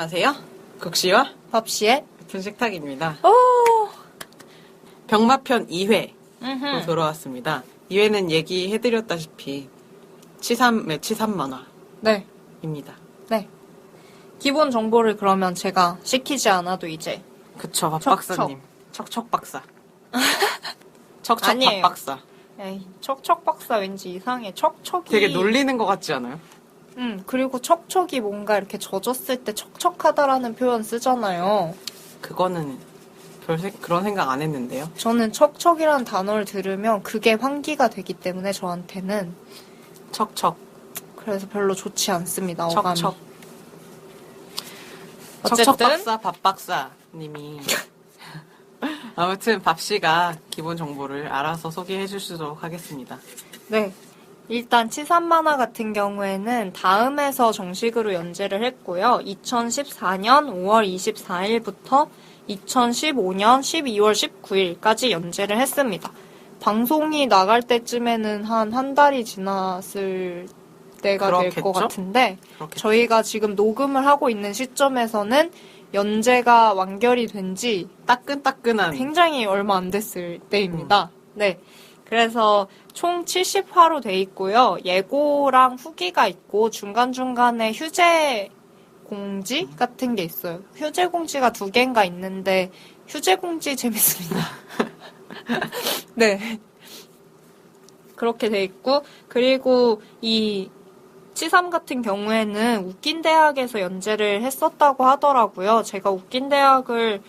안녕하세요. 국시와 밥시의 분식탁입니다. 오. 병마편 2회로 돌아왔습니다. 2회는 얘기해드렸다시피 치삼의 치삼만화입니다. 네. 기본 정보를 그러면 제가 시키지 않아도 이제. 그쵸, 밥 박사님. 척척 박사. 척척 아니에요. 밥 박사. 에이, 척척 박사 왠지 이상해. 척척이. 되게 놀리는 것 같지 않아요? 그리고 척척이 뭔가 이렇게 젖었을 때 척척하다라는 표현 쓰잖아요. 그거는 그런 생각 안 했는데요. 저는 척척이라는 단어를 들으면 그게 환기가 되기 때문에 저한테는 척척. 그래서 별로 좋지 않습니다. 어감이. 척척. 어쨌든 척척 박사 밥 박사님이 아무튼 밥씨가 기본 정보를 알아서 소개해 주시도록 하겠습니다. 네. 일단 치삼만화 같은 경우에는 다음에서 정식으로 연재를 했고요. 2014년 5월 24일부터 2015년 12월 19일까지 연재를 했습니다. 방송이 나갈 때쯤에는 한 달이 지났을 때가 될 것 같은데 그렇겠죠? 저희가 지금 녹음을 하고 있는 시점에서는 연재가 완결이 된 지 따끈따끈한 굉장히 얼마 안 됐을 때입니다. 네. 그래서 총 70화로 돼 있고요. 예고랑 후기가 있고 중간중간에 휴재 공지 같은 게 있어요. 휴재 공지가 2개인가 있는데 휴재 공지 재밌습니다. 네. 그렇게 돼 있고 그리고 이 치삼 같은 경우에는 웃긴 대학에서 연재를 했었다고 하더라고요. 제가 웃긴 대학을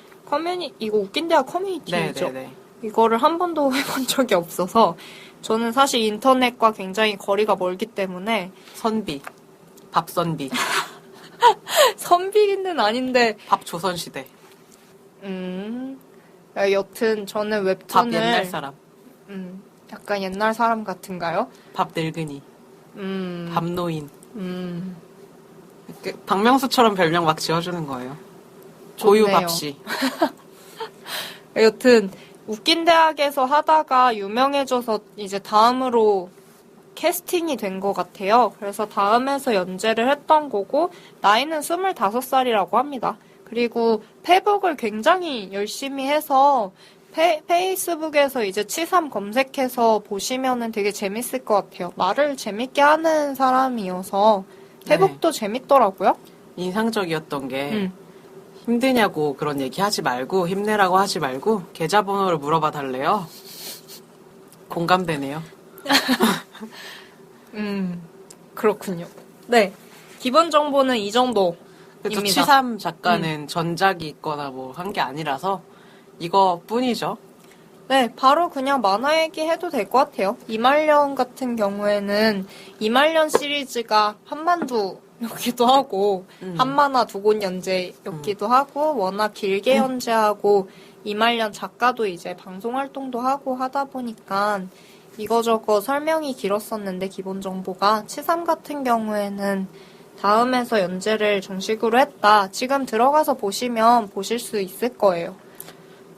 이거 웃긴 대학 커뮤니티죠. 네네네. 이거를 한 번도 해본 적이 없어서 저는 사실 인터넷과 굉장히 거리가 멀기 때문에 선비, 밥선비, 선비는 아닌데 밥 조선시대, 여튼 저는 웹툰을 밥 옛날 사람, 약간 옛날 사람 같은가요? 밥 늙은이, 밥 노인. 좋네요. 박명수처럼 별명 막 지어주는 거예요. 조유 밥씨. 여튼 웃긴 대학에서 하다가 유명해져서 이제 다음으로 캐스팅이 된 것 같아요. 그래서 다음에서 연재를 했던 거고 나이는 25살이라고 합니다. 그리고 페북을 굉장히 열심히 해서 페이스북에서 이제 치삼 검색해서 보시면은 되게 재밌을 것 같아요. 말을 재밌게 하는 사람이어서 페북도 재밌더라고요. 인상적이었던 게 힘드냐고 그런 얘기 하지 말고 힘내라고 하지 말고 계좌번호를 물어봐 달래요. 공감되네요. 그렇군요. 네. 기본 정보는 이 정도입니다. 그래서 치삼 작가는 전작이 있거나 뭐 한 게 아니라서 이거뿐이죠. 네, 바로 그냥 만화 얘기해도 될 것 같아요. 이말년 같은 경우에는 이말년 시리즈가 한만두였기도 하고 한만화 2권 연재였기도 하고 워낙 길게 연재하고 이말년 작가도 이제 방송 활동도 하고 하다 보니까 이거저거 설명이 길었었는데 기본 정보가 치삼 같은 경우에는 다음에서 연재를 정식으로 했다. 지금 들어가서 보시면 보실 수 있을 거예요.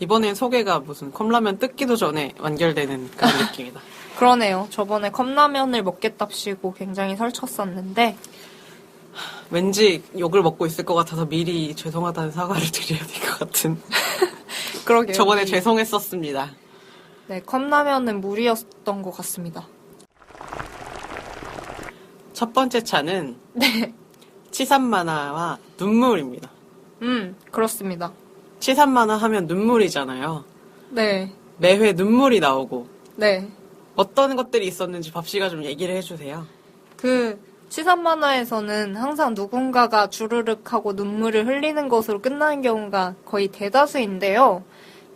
이번엔 소개가 무슨 컵라면 뜯기도 전에 완결되는 그런 느낌이다. 그러네요. 저번에 컵라면을 먹겠답시고 굉장히 설쳤었는데 왠지 욕을 먹고 있을 것 같아서 미리 죄송하다는 사과를 드려야 될 것 같은. 그러게요. 저번에 죄송했었습니다. 네, 컵라면은 무리였던 것 같습니다. 첫 번째 차는 치삼 만화와 눈물입니다. 그렇습니다. 치삼 만화 하면 눈물이잖아요. 네. 매회 눈물이 나오고 네. 어떤 것들이 있었는지 밥씨가 좀 얘기를 해주세요. 치삼 만화에서는 항상 누군가가 주르륵 하고 눈물을 흘리는 것으로 끝나는 경우가 거의 대다수인데요.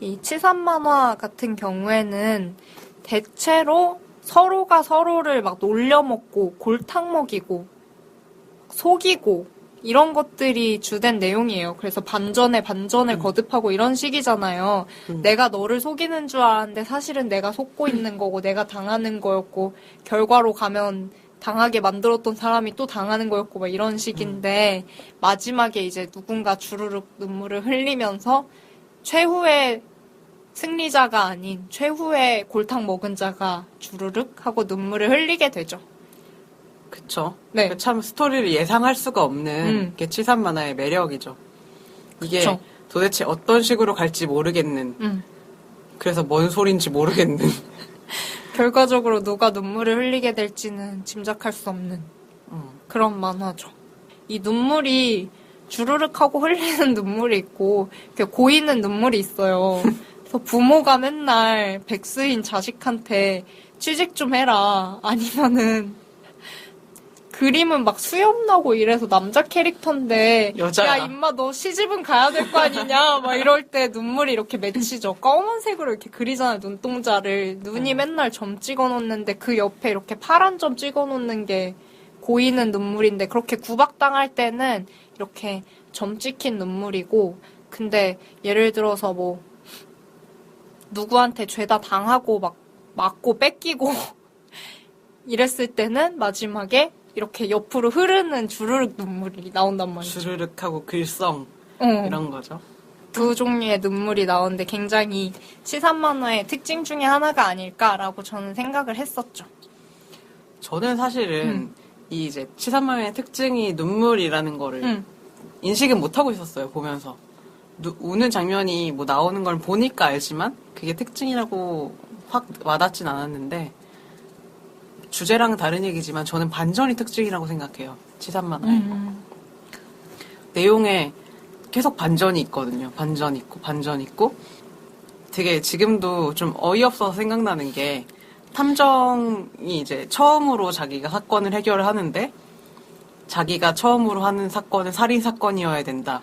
이 치삼 만화 같은 경우에는 대체로 서로가 서로를 막 놀려먹고 골탕 먹이고 속이고 이런 것들이 주된 내용이에요. 그래서 반전에 반전을 거듭하고 이런 식이잖아요. 내가 너를 속이는 줄 알았는데 사실은 내가 속고 있는 거고 내가 당하는 거였고 결과로 가면 당하게 만들었던 사람이 또 당하는 거였고 막 이런 식인데 마지막에 이제 누군가 주르륵 눈물을 흘리면서 최후의 승리자가 아닌 최후의 골탕 먹은 자가 주르륵 하고 눈물을 흘리게 되죠. 그쵸. 네. 그 참 스토리를 예상할 수가 없는 게 치산 만화의 매력이죠. 이게 그쵸. 도대체 어떤 식으로 갈지 모르겠는, 그래서 뭔 소린지 모르겠는. 결과적으로 누가 눈물을 흘리게 될지는 짐작할 수 없는 그런 만화죠. 이 눈물이 주르륵 하고 흘리는 눈물이 있고 이렇게 고이는 눈물이 있어요. 그래서 부모가 맨날 백수인 자식한테 취직 좀 해라. 아니면은 그림은 막 수염 나고 이래서 남자 캐릭터인데 여자야. 야 임마 너 시집은 가야 될 거 아니냐 막 이럴 때 눈물이 이렇게 맺히죠. 검은색으로 이렇게 그리잖아요. 눈동자를. 눈이 맨날 점 찍어 놓는데 그 옆에 이렇게 파란 점 찍어 놓는 게 고이는 눈물인데 그렇게 구박당할 때는 이렇게 점 찍힌 눈물이고 근데 예를 들어서 뭐 누구한테 죄다 당하고 막 맞고 뺏기고 이랬을 때는 마지막에 이렇게 옆으로 흐르는 주르륵 눈물이 나온단 말이죠. 주르륵하고 글썽 이런 거죠. 두 종류의 눈물이 나오는데 굉장히 치산 만화의 특징 중에 하나가 아닐까라고 저는 생각을 했었죠. 저는 사실은 이 이제 치산 만화의 특징이 눈물이라는 거를 인식은 못 하고 있었어요. 보면서 우는 장면이 뭐 나오는 걸 보니까 알지만 그게 특징이라고 확 와닿진 않았는데. 주제랑은 다른 얘기지만 저는 반전이 특징이라고 생각해요. 치산 만화에. 내용에 계속 반전이 있거든요. 반전 있고 반전 있고 되게 지금도 좀 어이없어서 생각나는 게 탐정이 이제 처음으로 자기가 사건을 해결을 하는데 자기가 처음으로 하는 사건은 살인 사건이어야 된다.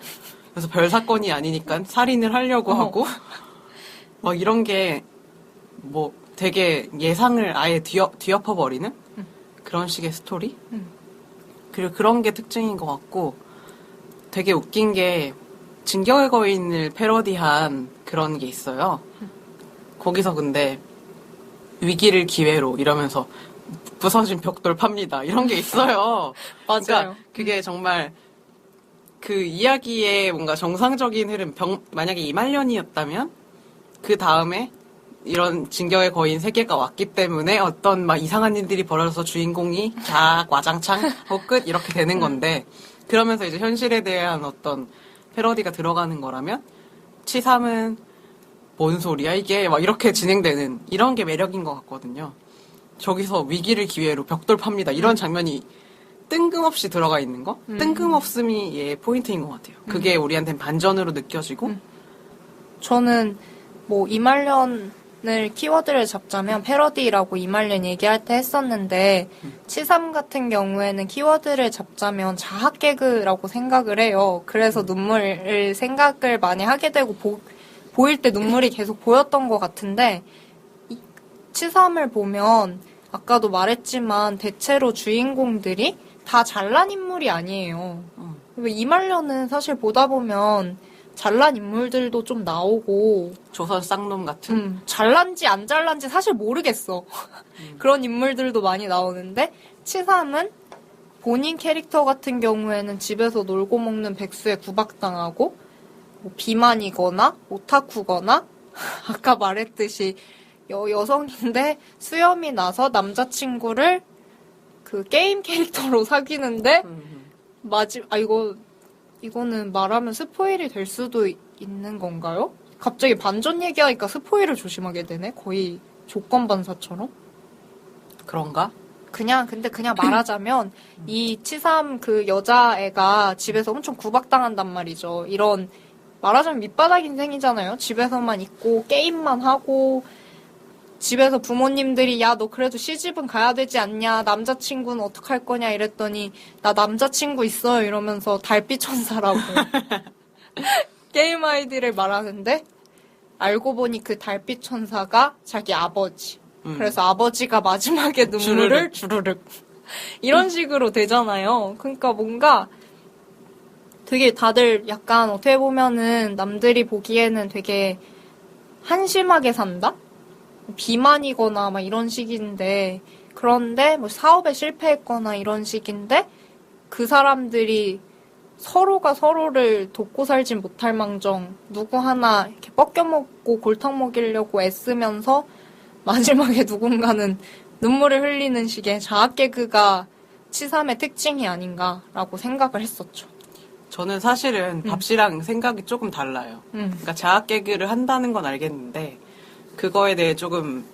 그래서 별 사건이 아니니까 살인을 하려고 하고 막 이런 게 뭐 되게 예상을 아예 뒤엎어버리는 그런 식의 스토리? 그리고 그런 게 특징인 것 같고 되게 웃긴 게 진격의 거인을 패러디한 그런 게 있어요. 거기서 근데 위기를 기회로 이러면서 부서진 벽돌 팝니다. 이런 게 있어요. 맞아요. 그러니까 그게 정말 그 이야기의 뭔가 정상적인 흐름, 만약에 이말년이었다면 그 다음에 이런 진격의 거인 세계가 왔기 때문에 어떤 막 이상한 일들이 벌어져서 주인공이 와장창 하고 끝 이렇게 되는 건데 그러면서 이제 현실에 대한 어떤 패러디가 들어가는 거라면 치삼은 뭔 소리야 이게 막 이렇게 진행되는 이런 게 매력인 것 같거든요. 저기서 위기를 기회로 벽돌 팝니다. 이런 장면이 뜬금없이 들어가 있는 거? 뜬금없음이 얘 포인트인 것 같아요. 그게 우리한테는 반전으로 느껴지고 저는 뭐 이말년을 키워드를 잡자면 패러디라고 이말년 얘기할 때 했었는데 치삼 같은 경우에는 키워드를 잡자면 자학 개그라고 생각을 해요. 그래서 눈물을 생각을 많이 하게 되고 보일 때 눈물이 계속 보였던 것 같은데 치삼을 보면 아까도 말했지만 대체로 주인공들이 다 잘난 인물이 아니에요. 이말년은 사실 보다 보면 잘난 인물들도 좀 나오고 조선 쌍놈 같은 잘난지 안 잘난지 사실 모르겠어. 그런 인물들도 많이 나오는데 치삼은 본인 캐릭터 같은 경우에는 집에서 놀고 먹는 백수에 구박당하고 뭐 비만이거나 오타쿠거나 아까 말했듯이 여성인데 수염이 나서 남자친구를 그 게임 캐릭터로 사귀는데 이거는 말하면 스포일이 될 수도 있는 건가요? 갑자기 반전 얘기하니까 스포일을 조심하게 되네. 거의 조건반사처럼. 그런가? 근데 그냥 말하자면 이 치삼 그 여자애가 집에서 엄청 구박당한단 말이죠. 이런 말하자면 밑바닥 인생이잖아요. 집에서만 있고 게임만 하고 집에서 부모님들이 야 너 그래도 시집은 가야 되지 않냐, 남자친구는 어떡할 거냐 이랬더니 나 남자친구 있어요 이러면서 달빛 천사라고 게임 아이디를 말하는데 알고 보니 그 달빛 천사가 자기 아버지. 그래서 아버지가 마지막에 눈물을 주르륵 이런 식으로 되잖아요. 그러니까 뭔가 되게 다들 약간 어떻게 보면은 남들이 보기에는 되게 한심하게 산다? 비만이거나 막 이런 식인데 그런데 뭐 사업에 실패했거나 이런 식인데 그 사람들이 서로가 서로를 돕고 살진 못할 망정 누구 하나 이렇게 뻗겨먹고 골탕 먹이려고 애쓰면서 마지막에 누군가는 눈물을 흘리는 식의 자학 개그가 치삼의 특징이 아닌가라고 생각을 했었죠. 저는 사실은 밥씨랑 생각이 조금 달라요. 그러니까 자학 개그를 한다는 건 알겠는데 그거에 대해 조금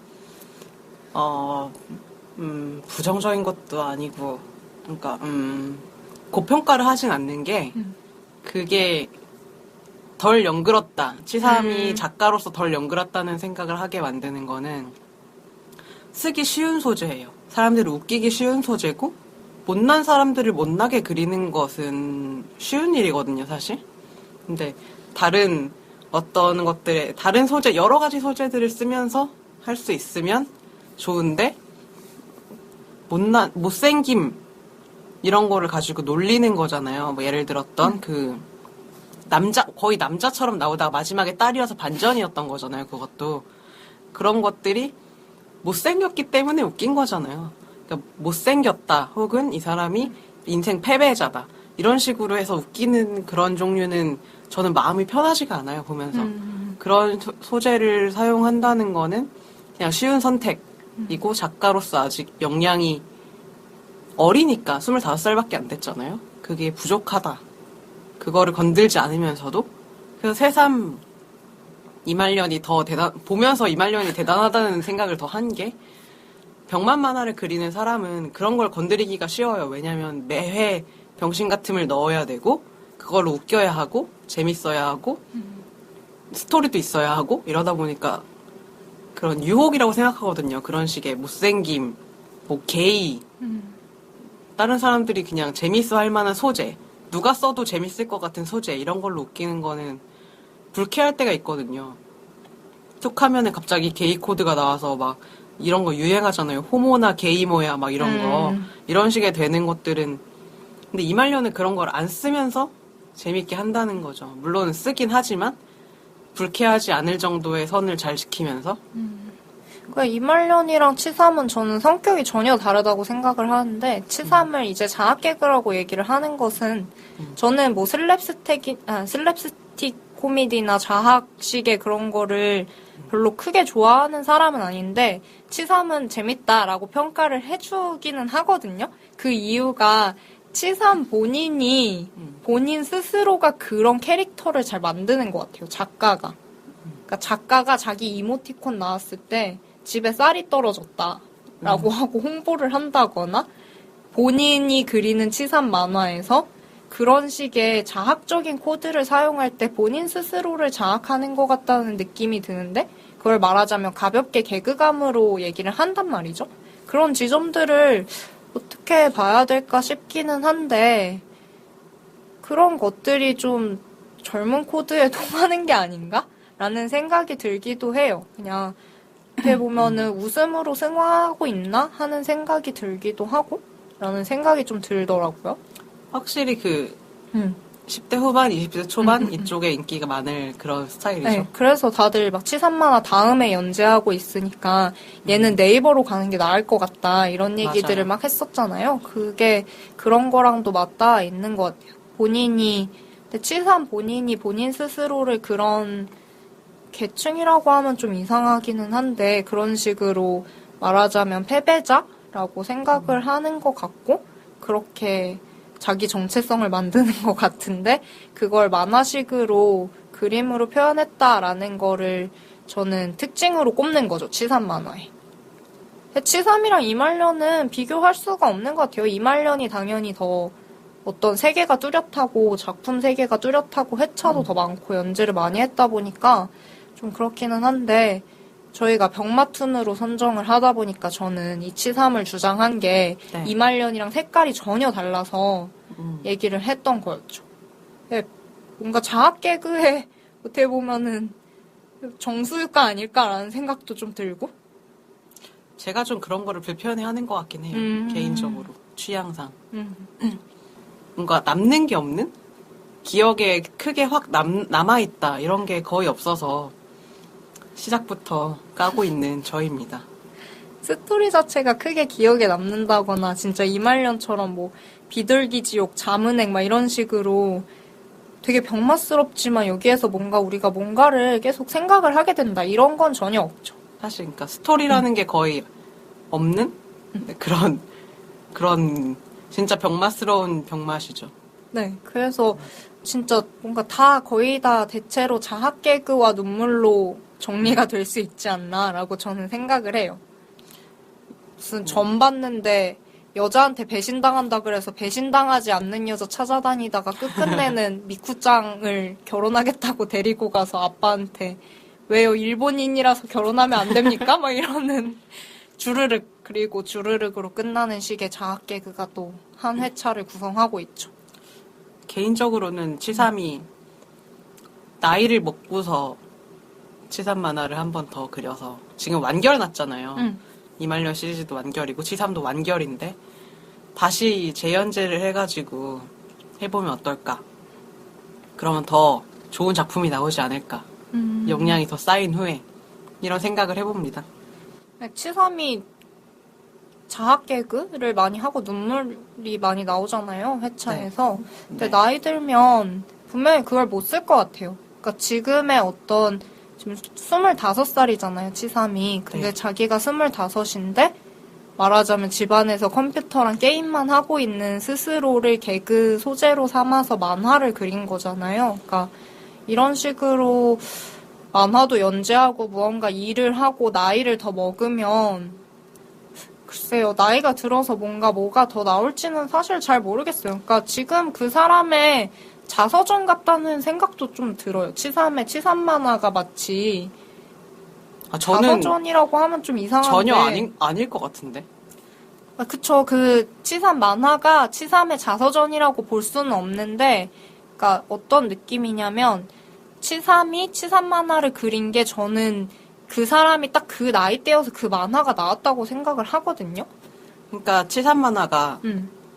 부정적인 것도 아니고 그러니까 고평가를 하진 않는 게 그게 덜 연그렀다. 치삼이 작가로서 덜 연그렀다는 생각을 하게 만드는 거는 쓰기 쉬운 소재예요. 사람들을 웃기기 쉬운 소재고 못난 사람들을 못나게 그리는 것은 쉬운 일이거든요, 사실. 근데 다른 어떤 것들에 다른 소재 여러 가지 소재들을 쓰면서 할 수 있으면 좋은데 못생김 이런 거를 가지고 놀리는 거잖아요. 뭐 예를 들었던 그 거의 남자처럼 나오다가 마지막에 딸이어서 반전이었던 거잖아요. 그것도 그런 것들이 못생겼기 때문에 웃긴 거잖아요. 그러니까 못생겼다 혹은 이 사람이 인생 패배자다 이런 식으로 해서 웃기는 그런 종류는 저는 마음이 편하지가 않아요. 보면서 그런 소재를 사용한다는 거는 그냥 쉬운 선택이고 작가로서 아직 역량이 어리니까 25살밖에 안 됐잖아요. 그게 부족하다. 그거를 건들지 않으면서도 그래서 새삼 이말년이 더 보면서 이말년이 대단하다는 생각을 더 한 게 병만 만화를 그리는 사람은 그런 걸 건드리기가 쉬워요. 왜냐하면 매회 병신 같음을 넣어야 되고 그걸로 웃겨야 하고 재밌어야 하고 스토리도 있어야 하고 이러다 보니까 그런 유혹이라고 생각하거든요. 그런 식의 못생김, 뭐 게이 다른 사람들이 그냥 재밌어 할 만한 소재 누가 써도 재밌을 것 같은 소재 이런 걸로 웃기는 거는 불쾌할 때가 있거든요. 툭 하면은 갑자기 게이 코드가 나와서 막 이런 거 유행하잖아요. 호모나 게이모야 막 이런 거. 이런 식의 되는 것들은 근데 이말년은 그런 걸 안 쓰면서 재밌게 한다는 거죠. 물론 쓰긴 하지만 불쾌하지 않을 정도의 선을 잘 지키면서 그러니까 이말년이랑 치삼은 저는 성격이 전혀 다르다고 생각을 하는데 치삼을 이제 자학 개그라고 얘기를 하는 것은 저는 뭐 슬랩스틱 코미디나 자학식의 그런 거를 별로 크게 좋아하는 사람은 아닌데 치삼은 재밌다라고 평가를 해주기는 하거든요. 그 이유가 치삼 본인이 본인 스스로가 그런 캐릭터를 잘 만드는 것 같아요. 작가가. 그러니까 작가가 자기 이모티콘 나왔을 때 집에 쌀이 떨어졌다라고 하고 홍보를 한다거나 본인이 그리는 치삼 만화에서 그런 식의 자학적인 코드를 사용할 때 본인 스스로를 자학하는 것 같다는 느낌이 드는데 그걸 말하자면 가볍게 개그감으로 얘기를 한단 말이죠. 그런 지점들을 어떻게 봐야 될까 싶기는 한데 그런 것들이 좀 젊은 코드에 통하는 게 아닌가? 라는 생각이 들기도 해요. 그냥 어떻게 보면은 웃음으로 승화하고 있나? 하는 생각이 들기도 하고 라는 생각이 좀 들더라고요. 확실히 그 10대 후반, 20대 초반 이쪽에 인기가 많을 그런 스타일이죠. 네, 그래서 다들 막 치삼만화 다음에 연재하고 있으니까 얘는 네이버로 가는 게 나을 것 같다 이런 얘기들을 맞아요. 막 했었잖아요. 그게 그런 거랑도 맞닿아 있는 것 같아요. 본인이 근데 치삼 본인이 본인 스스로를 그런 계층이라고 하면 좀 이상하기는 한데 그런 식으로 말하자면 패배자라고 생각을 하는 것 같고 그렇게 자기 정체성을 만드는 것 같은데 그걸 만화식으로 그림으로 표현했다라는 거를 저는 특징으로 꼽는 거죠. 치삼 만화에. 치삼이랑 이말년은 비교할 수가 없는 것 같아요. 이말년이 당연히 더 어떤 세계가 뚜렷하고 작품 세계가 뚜렷하고 회차도 더 많고 연재를 많이 했다 보니까 좀 그렇기는 한데 저희가 병마툰으로 선정을 하다 보니까 저는 이 치삼을 주장한 게 네. 이말년이랑 색깔이 전혀 달라서 얘기를 했던 거였죠. 네, 뭔가 자학 개그에 어떻게 보면은 정수유가 아닐까라는 생각도 좀 들고 제가 좀 그런 거를 불편해하는 것 같긴 해요. 개인적으로 취향상. 뭔가 남는 게 없는? 기억에 크게 확 남아있다 이런 게 거의 없어서 시작부터 까고 있는 저입니다. 스토리 자체가 크게 기억에 남는다거나 진짜 이말년처럼 뭐 비둘기 지옥, 자문행 막 이런 식으로 되게 병맛스럽지만 여기에서 뭔가 우리가 뭔가를 계속 생각을 하게 된다 이런 건 전혀 없죠. 사실 그러니까 스토리라는 게 거의 없는 그런 진짜 병맛스러운 병맛이죠. 네, 그래서 진짜 뭔가 다 거의 다 대체로 자학 개그와 눈물로 정리가 될 수 있지 않나라고 저는 생각을 해요. 무슨 점 봤는데 여자한테 배신당한다 그래서 배신당하지 않는 여자 찾아다니다가 끝끝내는 미쿠짱을 결혼하겠다고 데리고 가서 아빠한테 왜요? 일본인이라서 결혼하면 안 됩니까? 막 이러는 주르륵 그리고 주르륵으로 끝나는 식의 자학 개그가 또 한 회차를 구성하고 있죠. 개인적으로는 치삼이 나이를 먹고서 치삼 만화를 한 번 더 그려서 지금 완결 났잖아요. 이말년 시리즈도 완결이고 치삼도 완결인데 다시 재연재를 해가지고 해보면 어떨까? 그러면 더 좋은 작품이 나오지 않을까? 역량이 더 쌓인 후에 이런 생각을 해봅니다. 치삼이 자학 개그를 많이 하고 눈물이 많이 나오잖아요, 회차에서. 네. 근데 네. 나이 들면 분명히 그걸 못 쓸 것 같아요. 그러니까 지금의 어떤 지금 25살이잖아요, 치삼이. 근데 네. 자기가 25인데 말하자면 집안에서 컴퓨터랑 게임만 하고 있는 스스로를 개그 소재로 삼아서 만화를 그린 거잖아요. 그러니까 이런 식으로 만화도 연재하고 무언가 일을 하고 나이를 더 먹으면 글쎄요, 나이가 들어서 뭐가 더 나올지는 사실 잘 모르겠어요. 그러니까 지금 그 사람의 자서전 같다는 생각도 좀 들어요. 치삼의 치삼 만화가 마치 저는 자서전이라고 하면 좀 이상한데 전혀 아닐 것 같은데. 그쵸. 그 치삼 만화가 치삼의 자서전이라고 볼 수는 없는데 그러니까 어떤 느낌이냐면 치삼이 치삼 만화를 그린 게 저는 그 사람이 딱 그 나이대여서 그 만화가 나왔다고 생각을 하거든요. 그러니까 치삼 만화가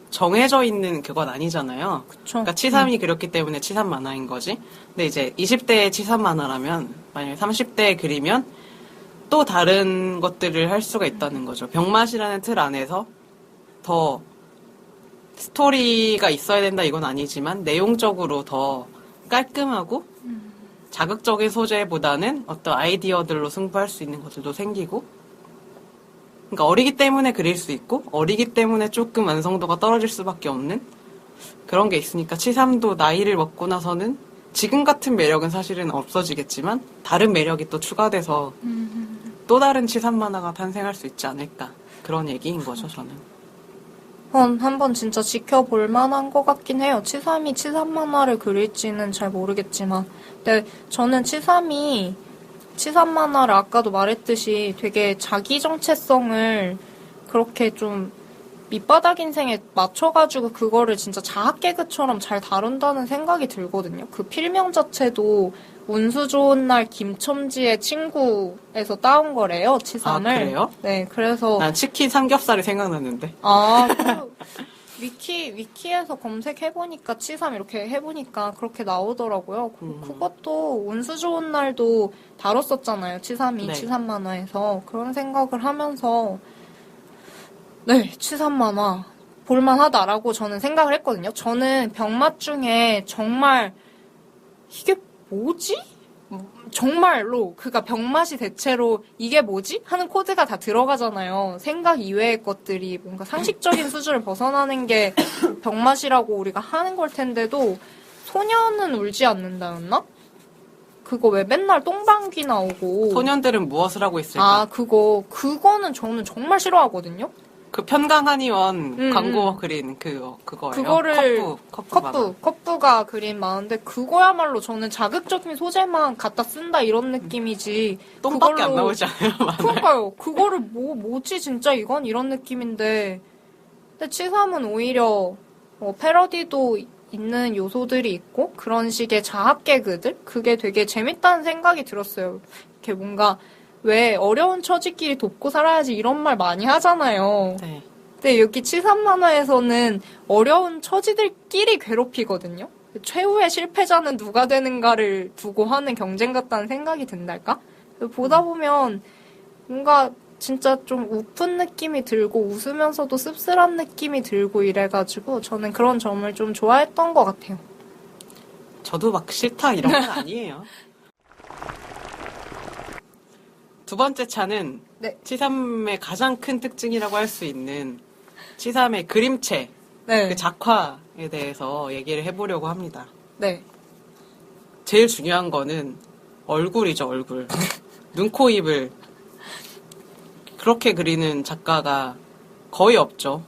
정해져 있는 그건 아니잖아요. 그쵸. 그러니까 치삼이 그렸기 때문에 치삼 만화인 거지. 근데 이제 20대의 치삼 만화라면 만약에 30대에 그리면 또 다른 것들을 할 수가 있다는 거죠. 병맛이라는 틀 안에서 더 스토리가 있어야 된다 이건 아니지만 내용적으로 더 깔끔하고 자극적인 소재보다는 어떤 아이디어들로 승부할 수 있는 것들도 생기고 그러니까 어리기 때문에 그릴 수 있고 어리기 때문에 조금 완성도가 떨어질 수밖에 없는 그런 게 있으니까 치삼도 나이를 먹고 나서는 지금 같은 매력은 사실은 없어지겠지만 다른 매력이 또 추가돼서 또 다른 치삼 만화가 탄생할 수 있지 않을까 그런 얘기인 거죠 저는. 한번 진짜 지켜볼 만한 것 같긴 해요. 치삼이 치삼 만화를 그릴지는 잘 모르겠지만. 근데 저는 치삼이 치삼 만화를 아까도 말했듯이 되게 자기 정체성을 그렇게 좀 밑바닥 인생에 맞춰가지고 그거를 진짜 자학 개그처럼 잘 다룬다는 생각이 들거든요. 그 필명 자체도 운수 좋은 날 김첨지의 친구에서 따온 거래요, 치삼을. 아, 그래요? 네, 그래서. 난 치킨 삼겹살이 생각났는데. 위키에서 검색해보니까 치삼 이렇게 해보니까 그렇게 나오더라고요. 그것도 운수 좋은 날도 다뤘었잖아요, 치삼이. 네. 치삼 만화에서. 그런 생각을 하면서 네, 치삼 만화 볼만하다라고 저는 생각을 했거든요. 저는 병맛 중에 정말 이게 뭐지? 정말로 그가 병맛이 대체로 이게 뭐지? 하는 코드가 다 들어가잖아요. 생각 이외의 것들이 뭔가 상식적인 수준을 벗어나는 게 병맛이라고 우리가 하는 걸 텐데도 소년은 울지 않는다였나? 그거 왜 맨날 똥방귀 나오고 소년들은 무엇을 하고 있을까? 그거는 저는 정말 싫어하거든요. 그 편강한의원 광고 그린 그거예요. 그거를 커프. 커프가 그린 만화인데 그거야말로 저는 자극적인 소재만 갖다 쓴다 이런 느낌이지. 똥밖에 안 나오지 않아요? 그러니까요. 그거를 뭐지 진짜 이건 이런 느낌인데. 근데 치삼은 오히려 패러디도 있는 요소들이 있고 그런 식의 자학 개그들 그게 되게 재밌다는 생각이 들었어요. 이렇게 뭔가 왜 어려운 처지끼리 돕고 살아야지 이런 말 많이 하잖아요. 네. 근데 여기 치삼 만화에서는 어려운 처지들끼리 괴롭히거든요. 최후의 실패자는 누가 되는가를 두고 하는 경쟁 같다는 생각이 든달까? 보다 보면 뭔가 진짜 좀 우픈 느낌이 들고 웃으면서도 씁쓸한 느낌이 들고 이래가지고 저는 그런 점을 좀 좋아했던 것 같아요. 저도 막 싫다 이런 건 아니에요. 두 번째 차는 네. 치삼의 가장 큰 특징이라고 할 수 있는 치삼의 그림체 네. 그 작화에 대해서 얘기를 해보려고 합니다. 네. 제일 중요한 거는 얼굴이죠, 얼굴. 눈, 코, 입을 그렇게 그리는 작가가 거의 없죠.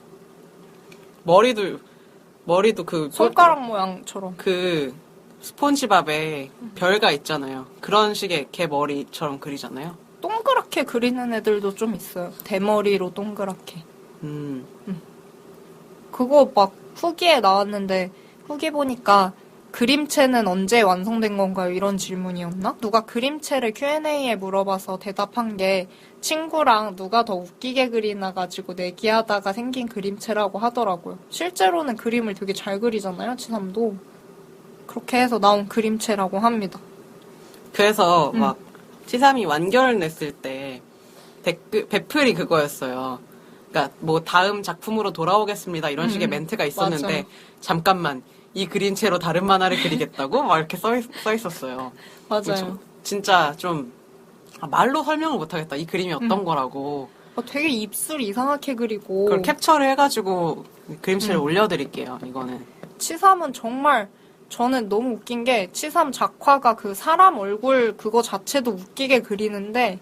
머리도 손가락 모양처럼. 그 스폰지밥에 별가 있잖아요. 그런 식의 개 머리처럼 그리잖아요. 동그랗게 그리는 애들도 좀 있어요. 대머리로 동그랗게. 그거 막 후기에 나왔는데 후기 보니까 그림체는 언제 완성된 건가요? 이런 질문이었나? 누가 그림체를 Q&A에 물어봐서 대답한 게 친구랑 누가 더 웃기게 그리나 가지고 내기하다가 생긴 그림체라고 하더라고요. 실제로는 그림을 되게 잘 그리잖아요, 치삼도. 그렇게 해서 나온 그림체라고 합니다. 그래서 막 치삼이 완결 냈을 때 배플이 그거였어요. 그러니까 뭐 다음 작품으로 돌아오겠습니다 이런 식의 멘트가 있었는데 맞아. 잠깐만 이 그림체로 다른 만화를 그리겠다고 막 이렇게 써 있었어요. 맞아요. 진짜 좀 말로 설명을 못하겠다. 이 그림이 어떤 거라고. 되게 입술 이상하게 그리고 그걸 캡처를 해가지고 그림체를 올려드릴게요. 이거는. 치삼은 정말 저는 너무 웃긴 게 치삼 작화가 그 사람 얼굴 그거 자체도 웃기게 그리는데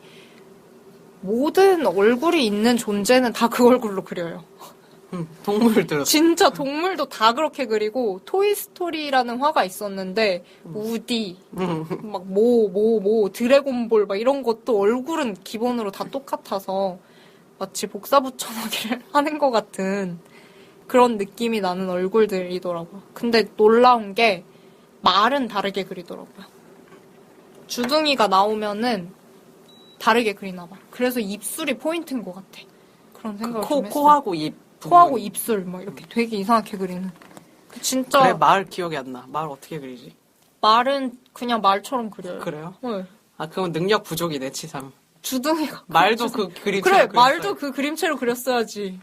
모든 얼굴이 있는 존재는 다 그 얼굴로 그려요. 동물들. 진짜 동물도 다 그렇게 그리고 토이스토리라는 화가 있었는데 우디 막 드래곤볼 막 이런 것도 얼굴은 기본으로 다 똑같아서 마치 복사 붙여넣기를 하는 것 같은 그런 느낌이 나는 얼굴들이더라고요. 근데 놀라운 게 말은 다르게 그리더라고요. 주둥이가 나오면은 다르게 그리나 봐요. 그래서 입술이 포인트인 것 같아. 그런 생각을 좀 했어요. 코하고 입. 코하고 입술 막 이렇게 되게 이상하게 그리는. 진짜 그래, 말 기억이 안 나. 말 어떻게 그리지? 말은 그냥 말처럼 그려요. 그래요? 네. 아, 그건 능력 부족이네, 치삼. 주둥이가 말도 그 그림체로 그래 그렸어요. 말도 그 그림체로 그렸어야지.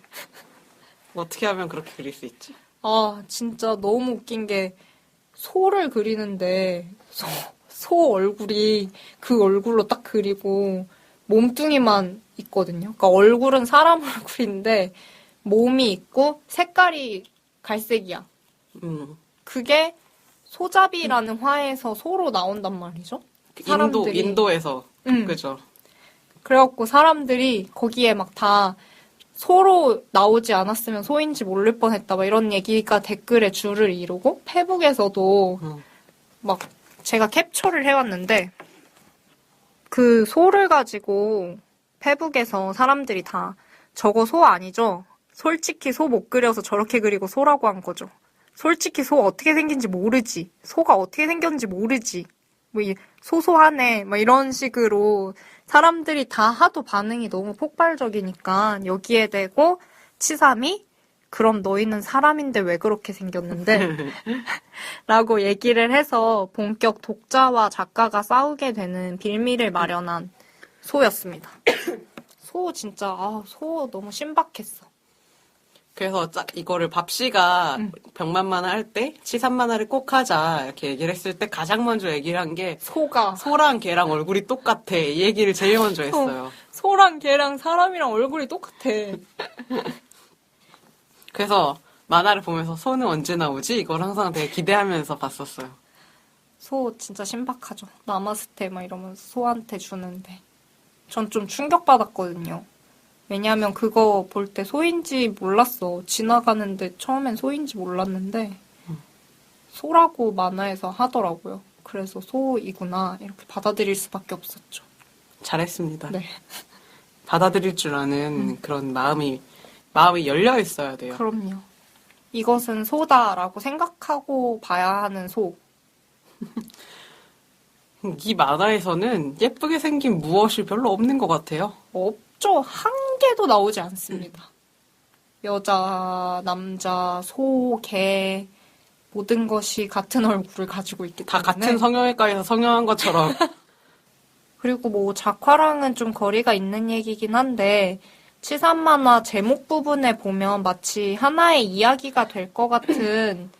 어떻게 하면 그렇게 그릴 수 있지? 아 진짜 너무 웃긴 게 소를 그리는데 소 얼굴이 그 얼굴로 딱 그리고 몸뚱이만 있거든요. 그러니까 얼굴은 사람 얼굴인데 몸이 있고 색깔이 갈색이야. 그게 소잡이라는 화에서 소로 나온단 말이죠. 인도에서. 그죠? 그래갖고 사람들이 거기에 막 다 소로 나오지 않았으면 소인지 모를 뻔했다. 막 이런 얘기가 댓글에 줄을 이루고 페북에서도 막 제가 캡처를 해왔는데 그 소를 가지고 페북에서 사람들이 다 저거 소 아니죠? 솔직히 소 못 그려서 저렇게 그리고 소라고 한 거죠. 솔직히 소 어떻게 생긴지 모르지. 소가 어떻게 생겼는지 모르지. 뭐 소소하네. 막 이런 식으로 사람들이 다 하도 반응이 너무 폭발적이니까 여기에 대고 치삼이 그럼 너희는 사람인데 왜 그렇게 생겼는데? 라고 얘기를 해서 본격 독자와 작가가 싸우게 되는 빌미를 마련한 소였습니다. 소 진짜 소 너무 신박했어. 그래서 이거를 밥씨가 병만만화 할 때 치삼만화를 꼭 하자 이렇게 얘기를 했을 때 가장 먼저 얘기를 한 게 소랑 개랑 얼굴이 똑같아 이 얘기를 제일 먼저 했어요. 소랑 개랑 사람이랑 얼굴이 똑같아. 그래서 만화를 보면서 소는 언제 나오지? 이걸 항상 되게 기대하면서 봤었어요. 소 진짜 신박하죠. 나마스테 막 이러면서 소한테 주는데 전 좀 충격받았거든요. 왜냐하면 그거 볼 때 소인지 몰랐어. 지나가는데 처음엔 소인지 몰랐는데 소라고 만화에서 하더라고요. 그래서 소이구나 이렇게 받아들일 수밖에 없었죠. 잘했습니다. 네. 받아들일 줄 아는 그런 마음이 열려 있어야 돼요. 그럼요. 이것은 소다라고 생각하고 봐야 하는 소. 이 만화에서는 예쁘게 생긴 무엇이 별로 없는 것 같아요. 없죠. 한 개도 나오지 않습니다. 여자, 남자, 소, 개 모든 것이 같은 얼굴을 가지고 있기 때문에 다 같은 성형외과에서 성형한 것처럼. 그리고 뭐 작화랑은 좀 거리가 있는 얘기긴 한데 치삼 만화 제목 부분에 보면 마치 하나의 이야기가 될 것 같은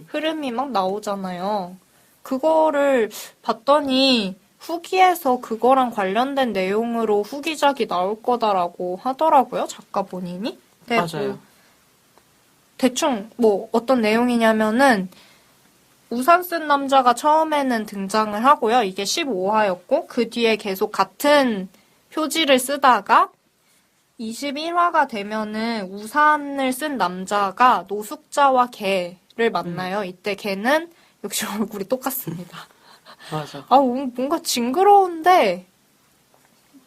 흐름이 막 나오잖아요. 그거를 봤더니 후기에서 그거랑 관련된 내용으로 후기작이 나올 거다라고 하더라고요. 작가 본인이. 맞아요. 대충 뭐 어떤 내용이냐면은 우산 쓴 남자가 처음에는 등장을 하고요. 이게 15화였고 그 뒤에 계속 같은 표지를 쓰다가 21화가 되면은 우산을 쓴 남자가 노숙자와 개를 만나요. 이때 개는 역시 얼굴이 똑같습니다. 맞아. 아, 뭔가 징그러운데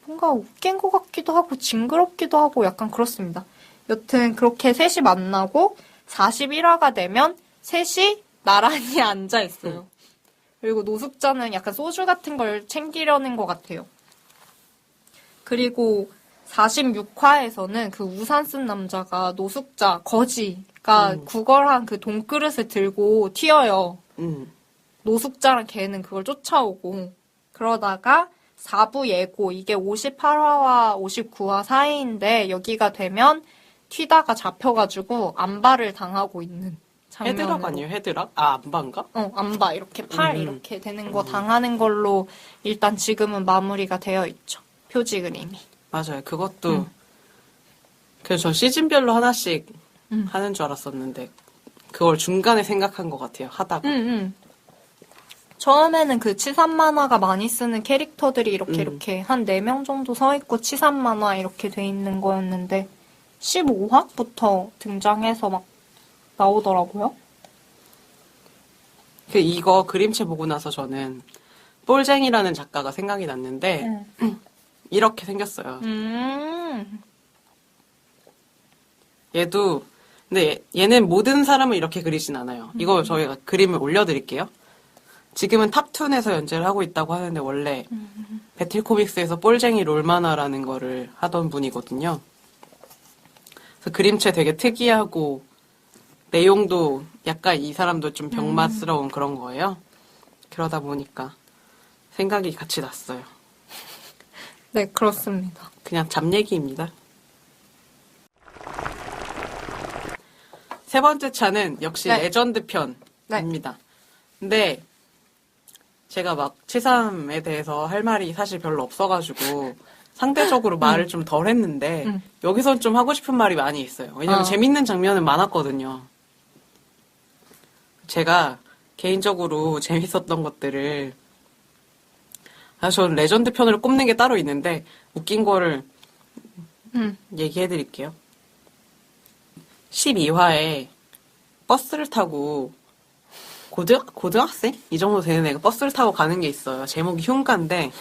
뭔가 웃긴 것 같기도 하고 징그럽기도 하고 약간 그렇습니다. 여튼 그렇게 셋이 만나고 41화가 되면 셋이 나란히 앉아 있어요. 그리고 노숙자는 약간 소주 같은 걸 챙기려는 것 같아요. 그리고 46화에서는 그 우산 쓴 남자가 노숙자, 거지가 구걸한 그 돈그릇을 들고 튀어요. 노숙자랑 걔는 그걸 쫓아오고. 그러다가 4부 예고, 이게 58화와 59화 사이인데 여기가 되면 튀다가 잡혀가지고 안바를 당하고 있는 장면으로. 헤드락 아니에요? 헤드락? 아, 안반가? 안바 이렇게 팔 이렇게 되는 거 당하는 걸로 일단 지금은 마무리가 되어 있죠. 표지 그림이. 맞아요. 그것도 그래서 저 시즌별로 하나씩 하는 줄 알았었는데 그걸 중간에 생각한 것 같아요. 하다가. 처음에는 그 치산 만화가 많이 쓰는 캐릭터들이 이렇게 한 4명 정도 서 있고 치산 만화 이렇게 돼 있는 거였는데 15화부터 등장해서 막 나오더라고요. 이거 그림체 보고 나서 저는 볼쟁이라는 작가가 생각이 났는데 이렇게 생겼어요. 얘도 근데 얘는 모든 사람을 이렇게 그리진 않아요. 이거 저희가 그림을 올려드릴게요. 지금은 탑툰에서 연재를 하고 있다고 하는데 원래 배틀코믹스에서 볼쟁이 롤만화라는 거를 하던 분이거든요. 그래서 그림체 되게 특이하고 내용도 약간 이 사람도 좀 병맛스러운 그런 거예요. 그러다 보니까 생각이 같이 났어요. 네, 그렇습니다. 그냥 잡 얘기입니다. 세 번째 차는 역시 네. 레전드 편입니다. 근데 제가 막 치삼에 대해서 할 말이 사실 별로 없어가지고 상대적으로 말을 좀 덜 했는데 여기선 좀 하고 싶은 말이 많이 있어요. 왜냐면 재밌는 장면은 많았거든요. 제가 개인적으로 재밌었던 것들을 저는 레전드 편으로 꼽는 게 따로 있는데 웃긴 거를 얘기해드릴게요. 12화에 버스를 타고 고등학생? 이 정도 되는 애가 버스를 타고 가는 게 있어요. 제목이 흉가인데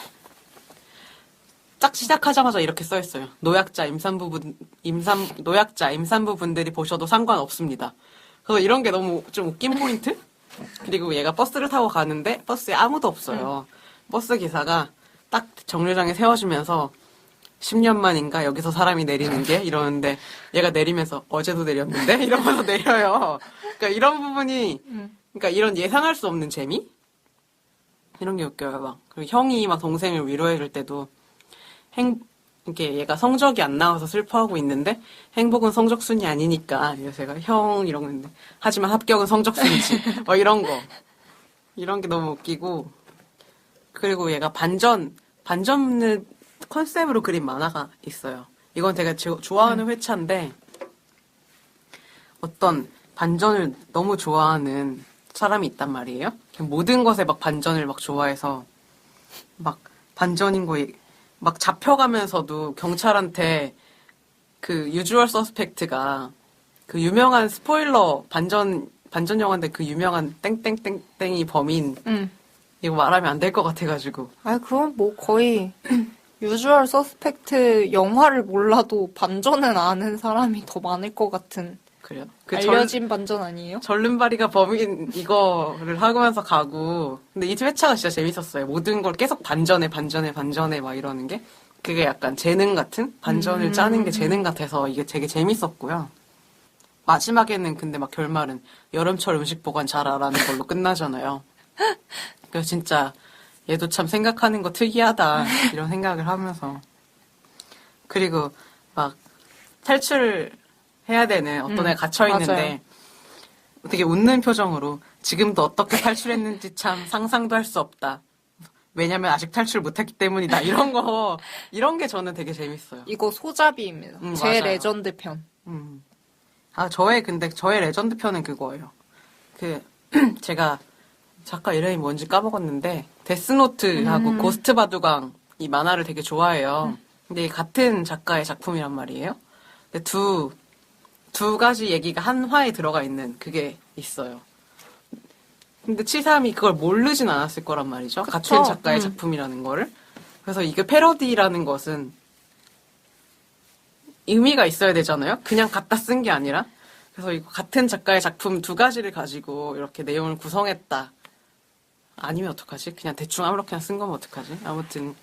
딱 시작하자마자 이렇게 써있어요. 노약자, 임산부 분들이 보셔도 상관없습니다. 그래서 이런 게 너무 좀 웃긴 포인트? 그리고 얘가 버스를 타고 가는데 버스에 아무도 없어요. 버스 기사가 딱 정류장에 세워주면서 10년 만인가 여기서 사람이 내리는 게 이러는데 얘가 내리면서 어제도 내렸는데 이러면서 내려요. 그러니까 이런 부분이 그러니까 이런 예상할 수 없는 재미? 이런 게 웃겨요. 막 그리고 형이 막 동생을 위로해줄 때도 이렇게 얘가 성적이 안 나와서 슬퍼하고 있는데 행복은 성적순이 아니니까 그래서 제가 형 이런 거 있는데 하지만 합격은 성적순이지. 이런 거 이런 게 너무 웃기고 그리고 얘가 반전 컨셉으로 그린 만화가 있어요. 이건 제가 좋아하는 회차인데 어떤 반전을 너무 좋아하는 사람이 있단 말이에요. 모든 것에 막 반전을 막 좋아해서 막 반전인 거에 막 잡혀가면서도 경찰한테 그 유주얼 서스펙트가 그 유명한 스포일러 반전 영화인데 그 유명한 땡땡땡땡이 범인 이거 말하면 안 될 것 같아가지고. 그건 뭐 거의 유주얼 서스펙트 영화를 몰라도 반전은 아는 사람이 더 많을 것 같은. 그래요? 알려진 반전 아니에요? 절름발이가 범인 이거를 하면서 가고 근데 이 회차가 진짜 재밌었어요. 모든 걸 계속 반전해 막 이러는 게 그게 약간 재능 같은 반전을 짜는 게 재능 같아서 이게 되게 재밌었고요. 마지막에는 근데 막 결말은 여름철 음식 보관 잘하라는 걸로 끝나잖아요. 그래서 진짜 얘도 참 생각하는 거 특이하다 이런 생각을 하면서 그리고 막 탈출을 해야 되는 어떤 애가 갇혀있는데 맞아요. 되게 웃는 표정으로 지금도 어떻게 탈출했는지 참 상상도 할 수 없다. 왜냐면 아직 탈출 못했기 때문이다. 이런 게 저는 되게 재밌어요. 이거 소잡이입니다. 제 맞아요. 레전드 편. 근데 저의 레전드 편은 그거예요. 제가 작가 이름이 뭔지 까먹었는데, 데스노트하고 고스트 바두강 이 만화를 되게 좋아해요. 근데 이게 같은 작가의 작품이란 말이에요. 근데 두 가지 얘기가 한 화에 들어가 있는 그게 있어요. 근데 칠삼이 그걸 모르진 않았을 거란 말이죠. 그쵸. 같은 작가의 작품이라는 거를. 그래서 이게 패러디라는 것은 의미가 있어야 되잖아요. 그냥 갖다 쓴 게 아니라. 그래서 이거 같은 작가의 작품 두 가지를 가지고 이렇게 내용을 구성했다. 아니면 어떡하지? 그냥 대충 아무렇게나 쓴 거면 어떡하지? 아무튼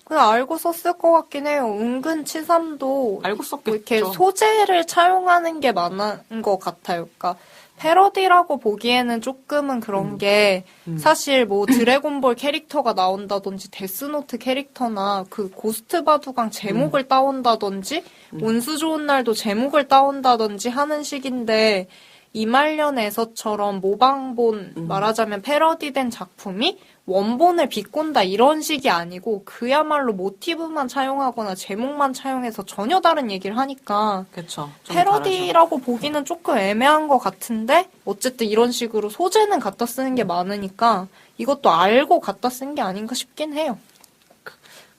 그냥 알고 썼을 것 같긴 해요. 은근 치삼도 알고 뭐 썼겠죠. 이렇게 소재를 차용하는 게 많은 것 같아요. 그러니까 패러디라고 보기에는 조금은 그런 게 사실 뭐 드래곤볼 캐릭터가 나온다든지 데스노트 캐릭터나 그 고스트 바두강 제목을 따온다든지 온수 좋은 날도 제목을 따온다든지 하는 식인데 이말년에서처럼 모방본 말하자면 패러디된 작품이 원본을 비꼰다 이런 식이 아니고 그야말로 모티브만 차용하거나 제목만 차용해서 전혀 다른 얘기를 하니까 그쵸. 좀 패러디라고 보기는 조금 애매한 것 같은데 어쨌든 이런 식으로 소재는 갖다 쓰는 게 많으니까 이것도 알고 갖다 쓴 게 아닌가 싶긴 해요.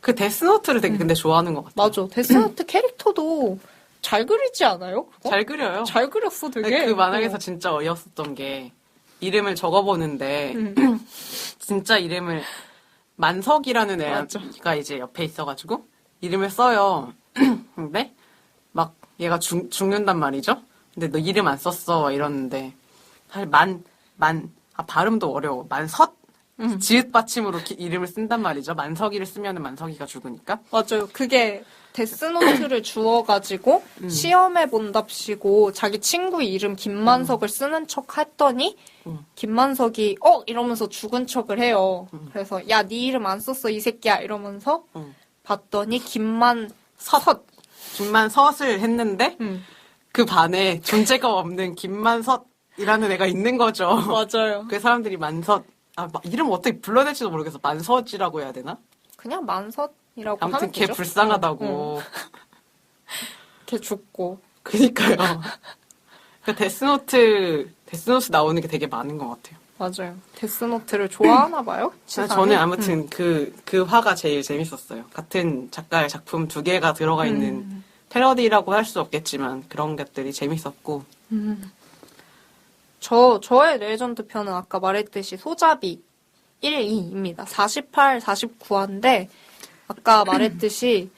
그 데스노트를 되게 근데 좋아하는 것 같아요. 맞아. 데스노트 캐릭터도 잘 그리지 않아요? 그거? 잘 그려요. 잘 그렸어 되게. 근데 그 만화에서 진짜 어이없었던 게 이름을 적어보는데 진짜 이름을 만석이라는 애가 이제 옆에 있어가지고 이름을 써요. 근데 막 얘가 죽는단 말이죠. 근데 너 이름 안 썼어 이러는데 사실 발음도 어려워. 만섯 지읒 받침으로 이름을 쓴단 말이죠. 만석이를 쓰면은 만석이가 죽으니까. 맞아요. 그게 데스노트를 주워가지고 시험해 본답시고 자기 친구 이름 김만석을 쓰는 척 했더니 김만석이 이러면서 죽은 척을 해요. 그래서 야, 네 이름 안 썼어 이 새끼야 이러면서 봤더니 김만섯을 했는데 그 반에 존재가 없는 김만섯이라는 애가 있는 거죠. 맞아요. 그 사람들이 이름 어떻게 불러낼지도 모르겠어. 만섯이라고 해야 되나? 그냥 만석이라고 아무튼 하면 걔 되죠. 불쌍하다고. 걔 죽고. 그니까요. 그 데스노트 나오는 게 되게 많은 것 같아요. 맞아요. 데스노트를 좋아하나 봐요? 저는 아무튼 그 화가 제일 재밌었어요. 같은 작가의 작품 두 개가 들어가 있는 패러디라고 할 수 없겠지만 그런 것들이 재밌었고. 저의 레전드 편은 아까 말했듯이 소잡이 1, 2입니다. 48, 49화인데 아까 말했듯이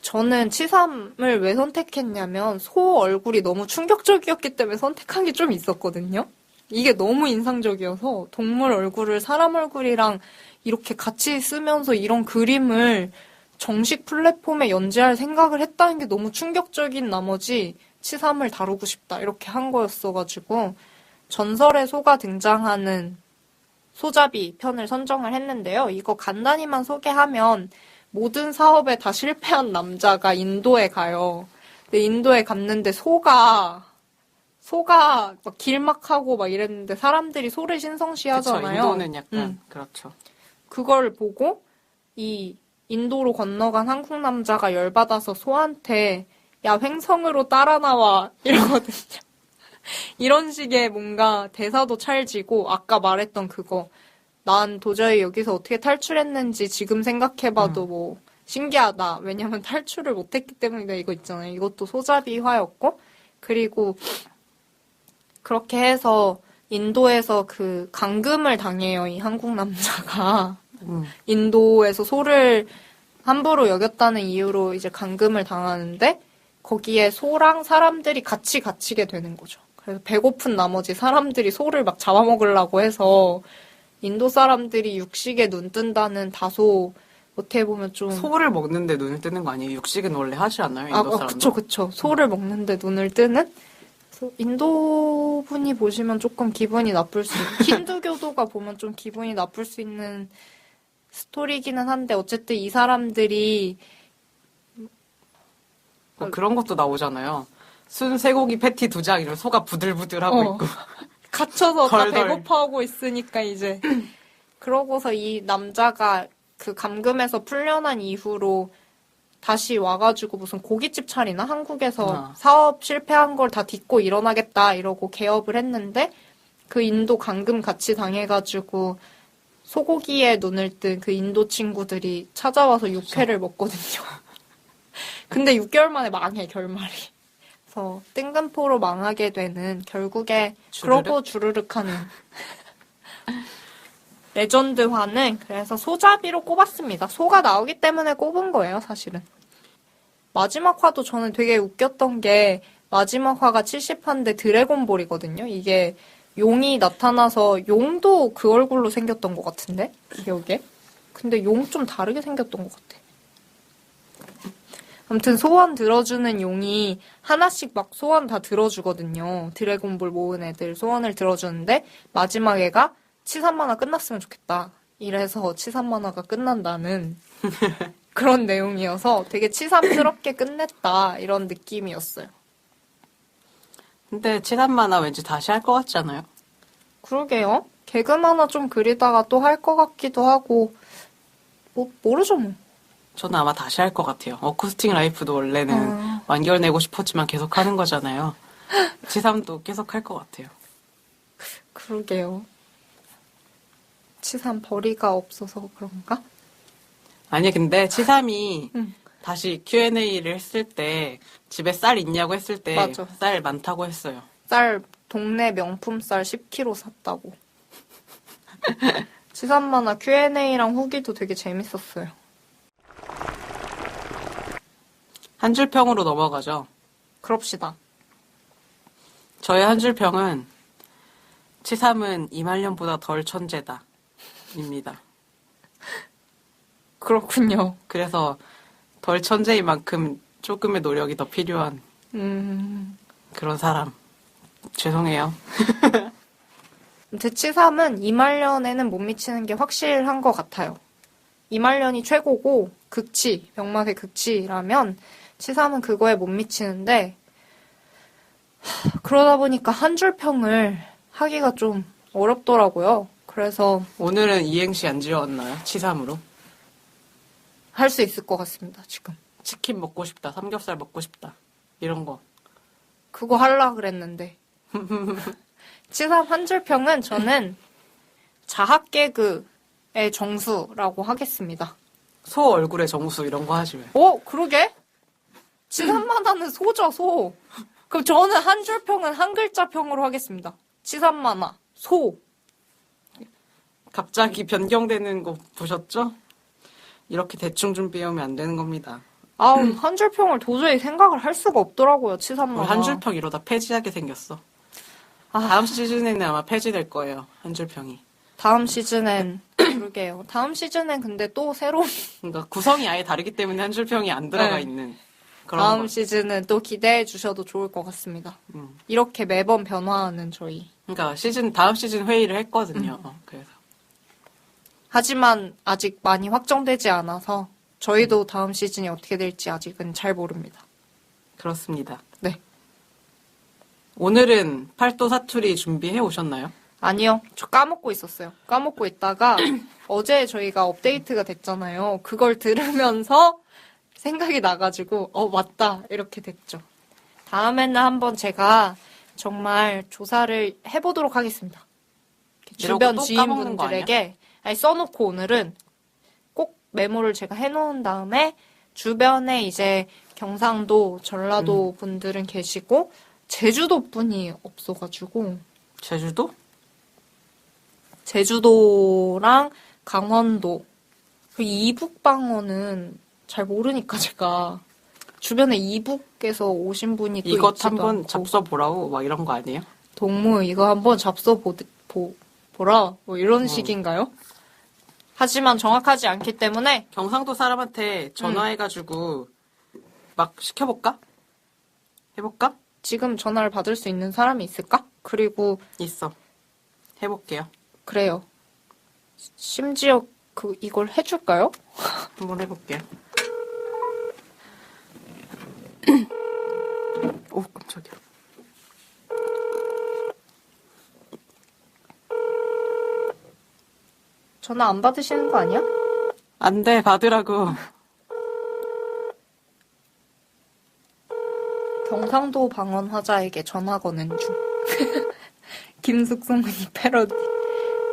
저는 치삼을 왜 선택했냐면 소 얼굴이 너무 충격적이었기 때문에 선택한 게 좀 있었거든요. 이게 너무 인상적이어서 동물 얼굴을 사람 얼굴이랑 이렇게 같이 쓰면서 이런 그림을 정식 플랫폼에 연재할 생각을 했다는 게 너무 충격적인 나머지 치삼을 다루고 싶다 이렇게 한 거였어가지고 전설의 소가 등장하는 소잡이 편을 선정을 했는데요. 이거 간단히만 소개하면 모든 사업에 다 실패한 남자가 인도에 가요. 근데 인도에 갔는데 소가 막 길막하고 막 이랬는데 사람들이 소를 신성시하잖아요. 그쵸, 인도는 약간 그렇죠. 그걸 보고 이 인도로 건너간 한국 남자가 열받아서 소한테 야 횡성으로 따라 나와 이러거든요. 이런 식의 뭔가 대사도 찰지고 아까 말했던 그거 난 도저히 여기서 어떻게 탈출했는지 지금 생각해봐도 뭐 신기하다. 왜냐면 탈출을 못했기 때문이다 이거 있잖아요. 이것도 소잡이화였고 그리고 그렇게 해서 인도에서 그 감금을 당해요. 이 한국 남자가 인도에서 소를 함부로 여겼다는 이유로 이제 감금을 당하는데 거기에 소랑 사람들이 같이 갇히게 되는 거죠. 그래서 배고픈 나머지 사람들이 소를 막 잡아먹으려고 해서 인도 사람들이 육식에 눈 뜬다는 다소 어떻게 보면 좀 소를 먹는데 눈을 뜨는 거 아니에요? 육식은 원래 하지 않나요? 인도 사람들? 그쵸. 소를 먹는데 눈을 뜨는? 그래서 인도 분이 보시면 조금 기분이 나쁠 수 있는, 힌두교도가 보면 좀 기분이 나쁠 수 있는 스토리기는 한데 어쨌든 이 사람들이 그런 것도 나오잖아요. 순 쇠고기 패티 2장 이런 소가 부들부들하고 있고 갇혀서 다 덜덜. 배고파하고 있으니까 이제 그러고서 이 남자가 그 감금에서 풀려난 이후로 다시 와가지고 무슨 고깃집 차리나 한국에서 아. 사업 실패한 걸 다 딛고 일어나겠다 이러고 개업을 했는데 그 인도 감금 같이 당해가지고 소고기에 눈을 뜬 그 인도 친구들이 찾아와서 육회를 먹거든요. 근데 6개월 만에 망해, 결말이. 그래서 뜬금포로 망하게 되는 결국에 주르륵? 그러고 주르륵 하는 레전드화는 그래서 소잡이로 꼽았습니다. 소가 나오기 때문에 꼽은 거예요, 사실은. 마지막 화도 저는 되게 웃겼던 게 마지막 화가 70화인데 드래곤볼이거든요. 이게 용이 나타나서 용도 그 얼굴로 생겼던 것 같은데? 기억에? 근데 용 좀 다르게 생겼던 것 같아. 아무튼 소원 들어주는 용이 하나씩 막 소원 다 들어주거든요. 드래곤볼 모은 애들 소원을 들어주는데 마지막 애가 치삼만화 끝났으면 좋겠다. 이래서 치삼만화가 끝난다는 그런 내용이어서 되게 치삼스럽게 끝냈다 이런 느낌이었어요. 근데 치삼만화 왠지 다시 할 것 같지 않아요? 그러게요. 개그 만화 좀 그리다가 또 할 것 같기도 하고 뭐 모르죠 뭐. 저는 아마 다시 할 것 같아요. 어쿠스틱 라이프도 원래는 아. 완결 내고 싶었지만 계속 하는 거잖아요. 치삼도 계속 할 것 같아요. 그러게요. 치삼 벌이가 없어서 그런가? 아니 근데 치삼이 응. 다시 Q&A를 했을 때 집에 쌀 있냐고 했을 때 맞아. 쌀 많다고 했어요. 쌀 동네 명품 쌀 10kg 샀다고. 치삼만화 Q&A랑 후기도 되게 재밌었어요. 한 줄 평으로 넘어가죠. 그럽시다. 저의 한 줄 평은 치삼은 이말년보다 덜 천재다. 입니다. 그렇군요. 그래서 덜 천재인 만큼 조금의 노력이 더 필요한 그런 사람. 죄송해요. 대치삼은 이말년에는 못 미치는 게 확실한 것 같아요. 이말년이 최고고 극치, 병맛의 극치라면 치삼은 그거에 못 미치는데 그러다 보니까 한 줄 평을 하기가 좀 어렵더라고요. 그래서 오늘은 이행시 안 지웠나요? 치삼으로. 할 수 있을 것 같습니다, 지금. 치킨 먹고 싶다. 삼겹살 먹고 싶다. 이런 거. 그거 하려고 그랬는데. 치삼 한 줄 평은 저는 자학 개그의 정수라고 하겠습니다. 소 얼굴에 정수 이런 거 하지 왜. 그러게? 치삼만화는 소죠, 소. 그럼 저는 한 줄 평은 한 글자 평으로 하겠습니다. 치삼만화, 소. 갑자기 변경되는 거 보셨죠? 이렇게 대충 준비해오면 안 되는 겁니다. 아우, 한 줄 평을 도저히 생각을 할 수가 없더라고요, 치삼만화. 한 줄평 이러다 폐지하게 생겼어. 다음 시즌에는 아마 폐지될 거예요. 한 줄평이. 다음 시즌엔, 그러게요. 다음 시즌엔 근데 또 새로운, 그러니까 구성이 아예 다르기 때문에 한 줄평이 안 들어가 네. 있는 그런 다음 거. 시즌은 또 기대해 주셔도 좋을 것 같습니다. 음. 이렇게 매번 변화하는 저희. 그러니까 다음 시즌 회의를 했거든요. 그래서 하지만 아직 많이 확정되지 않아서 저희도 다음 시즌이 어떻게 될지 아직은 잘 모릅니다. 그렇습니다. 네. 오늘은 팔도 사투리 준비해 오셨나요? 아니요. 저 까먹고 있었어요. 까먹고 있다가 어제 저희가 업데이트가 됐잖아요. 그걸 들으면서 생각이 나가지고 맞다 이렇게 됐죠. 다음에는 한번 제가 정말 조사를 해보도록 하겠습니다. 주변 이러고 또 까먹는 거 지인분들에게 써놓고 오늘은 꼭 메모를 제가 해놓은 다음에 주변에 이제 경상도, 전라도 분들은 계시고 제주도 분이 없어가지고 제주도? 제주도랑 강원도 그 이북 방언은 잘 모르니까 제가 주변에 이북에서 오신 분이 또 이것 있지도 한번 않고 잡숴보라고 막 이런 거 아니에요? 동무 이거 한번 보라 뭐 이런 식인가요? 하지만 정확하지 않기 때문에 경상도 사람한테 전화해가지고 막 시켜볼까? 해볼까? 지금 전화를 받을 수 있는 사람이 있을까? 그리고 있어. 해볼게요. 그래요. 심지어 이걸 해줄까요? 한번 해볼게요. 오, 깜짝이야. 전화 안 받으시는 거 아니야? 안 돼, 받으라고. 경상도 방언 화자에게 전화 거는 중. 김숙송이 패러디.